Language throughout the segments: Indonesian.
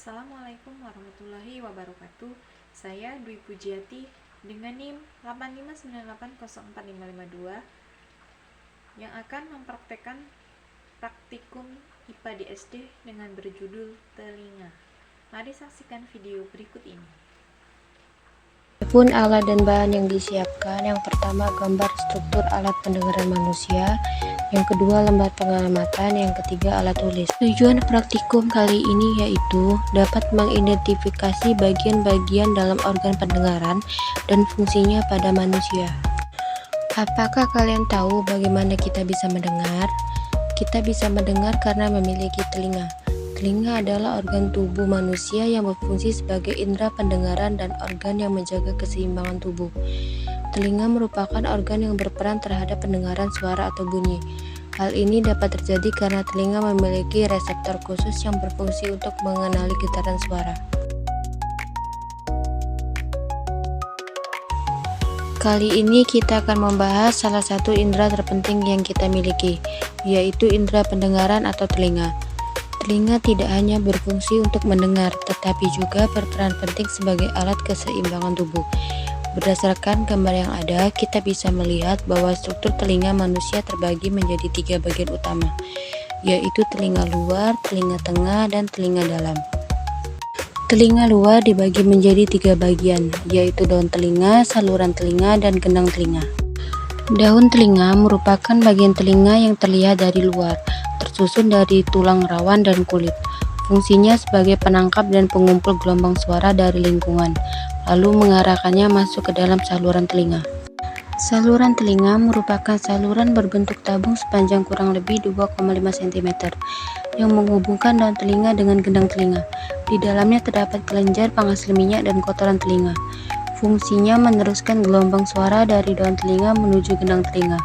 Assalamualaikum warahmatullahi wabarakatuh. Saya Dwi Pujiati dengan NIM 859804552 yang akan mempraktekkan praktikum IPA di SD dengan berjudul telinga. Mari saksikan video berikut ini. Adapun alat dan bahan yang disiapkan, yang pertama gambar struktur alat pendengaran manusia, yang kedua lembar pengamatan, yang ketiga alat tulis. Tujuan praktikum kali ini yaitu dapat mengidentifikasi bagian-bagian dalam organ pendengaran dan fungsinya pada manusia. Apakah kalian tahu bagaimana kita bisa mendengar? Kita bisa mendengar karena memiliki telinga. Telinga adalah organ tubuh manusia yang berfungsi sebagai indera pendengaran dan organ yang menjaga keseimbangan tubuh. Telinga merupakan organ yang berperan terhadap pendengaran suara atau bunyi. Hal ini dapat terjadi karena telinga memiliki reseptor khusus yang berfungsi untuk mengenali getaran suara. Kali ini kita akan membahas salah satu indera terpenting yang kita miliki, yaitu indera pendengaran atau telinga. Telinga tidak hanya berfungsi untuk mendengar, tetapi juga berperan penting sebagai alat keseimbangan tubuh. Berdasarkan gambar yang ada, kita bisa melihat bahwa struktur telinga manusia terbagi menjadi 3 bagian utama, yaitu telinga luar, telinga tengah, dan telinga dalam. Telinga luar dibagi menjadi 3 bagian, yaitu daun telinga, saluran telinga, dan gendang telinga. Daun telinga merupakan bagian telinga yang terlihat dari luar, tersusun dari tulang rawan dan kulit. Fungsinya sebagai penangkap dan pengumpul gelombang suara dari lingkungan, lalu mengarahkannya masuk ke dalam saluran telinga. Saluran telinga merupakan saluran berbentuk tabung sepanjang kurang lebih 2,5 cm yang menghubungkan daun telinga dengan gendang telinga. Di dalamnya terdapat kelenjar penghasil minyak dan kotoran telinga. Fungsinya meneruskan gelombang suara dari daun telinga menuju gendang telinga.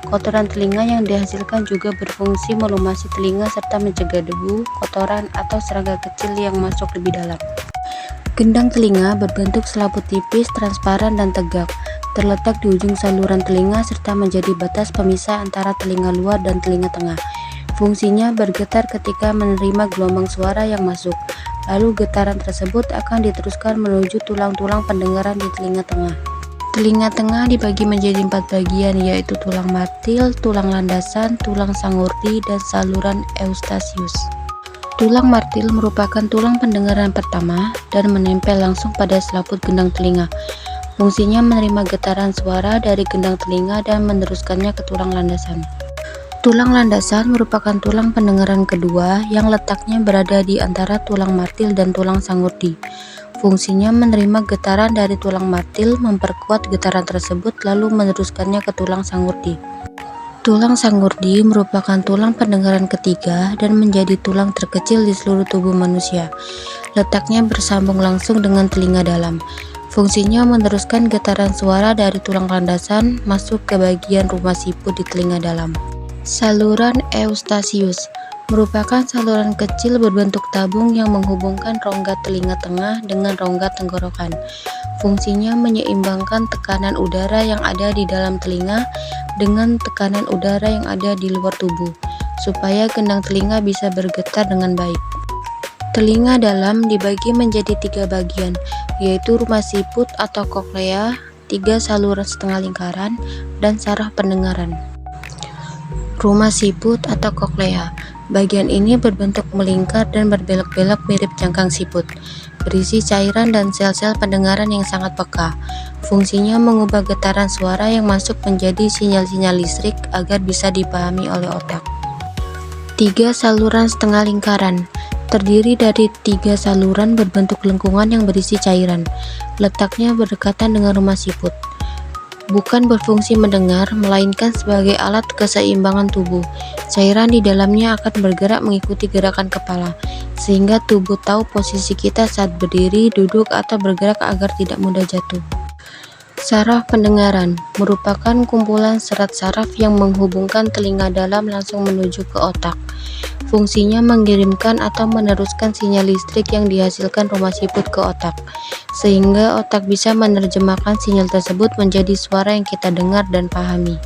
Kotoran telinga yang dihasilkan juga berfungsi melumasi telinga serta mencegah debu, kotoran, atau serangga kecil yang masuk lebih dalam. Gendang telinga berbentuk selaput tipis, transparan, dan tegak, terletak di ujung saluran telinga serta menjadi batas pemisah antara telinga luar dan telinga tengah. Fungsinya bergetar ketika menerima gelombang suara yang masuk, lalu getaran tersebut akan diteruskan menuju tulang-tulang pendengaran di telinga tengah. Telinga tengah dibagi menjadi 4 bagian, yaitu tulang martil, tulang landasan, tulang sangurdi, dan saluran eustasius. Tulang martil merupakan tulang pendengaran pertama dan menempel langsung pada selaput gendang telinga. Fungsinya menerima getaran suara dari gendang telinga dan meneruskannya ke tulang landasan. Tulang landasan merupakan tulang pendengaran kedua yang letaknya berada di antara tulang martil dan tulang sangurdi. Fungsinya menerima getaran dari tulang martil, memperkuat getaran tersebut, lalu meneruskannya ke tulang sangurdi. Tulang sangurdi merupakan tulang pendengaran ketiga dan menjadi tulang terkecil di seluruh tubuh manusia. Letaknya bersambung langsung dengan telinga dalam. Fungsinya meneruskan getaran suara dari tulang landasan masuk ke bagian rumah siput di telinga dalam. Saluran eustasius merupakan saluran kecil berbentuk tabung yang menghubungkan rongga telinga tengah dengan rongga tenggorokan. Fungsinya menyeimbangkan tekanan udara yang ada di dalam telinga dengan tekanan udara yang ada di luar tubuh, supaya gendang telinga bisa bergetar dengan baik. Telinga dalam dibagi menjadi 3 bagian, yaitu rumah siput atau koklea, 3 saluran setengah lingkaran, dan saraf pendengaran. Rumah siput atau koklea. Bagian ini berbentuk melingkar dan berbelok-belok mirip cangkang siput, berisi cairan dan sel-sel pendengaran yang sangat peka. Fungsinya mengubah getaran suara yang masuk menjadi sinyal-sinyal listrik agar bisa dipahami oleh otak. 3 saluran setengah lingkaran terdiri dari 3 saluran berbentuk lengkungan yang berisi cairan. Letaknya berdekatan dengan rumah siput. Bukan berfungsi mendengar, melainkan sebagai alat keseimbangan tubuh. Cairan di dalamnya akan bergerak mengikuti gerakan kepala, sehingga tubuh tahu posisi kita saat berdiri, duduk, atau bergerak agar tidak mudah jatuh. Saraf pendengaran merupakan kumpulan serat saraf yang menghubungkan telinga dalam langsung menuju ke otak. Fungsinya mengirimkan atau meneruskan sinyal listrik yang dihasilkan rumah siput ke otak, sehingga otak bisa menerjemahkan sinyal tersebut menjadi suara yang kita dengar dan pahami.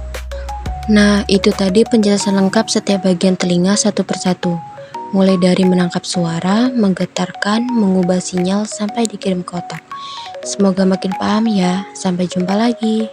Nah, itu tadi penjelasan lengkap setiap bagian telinga satu persatu. mulai dari menangkap suara, menggetarkan, mengubah sinyal, sampai dikirim ke otak. Semoga makin paham ya. Sampai jumpa lagi.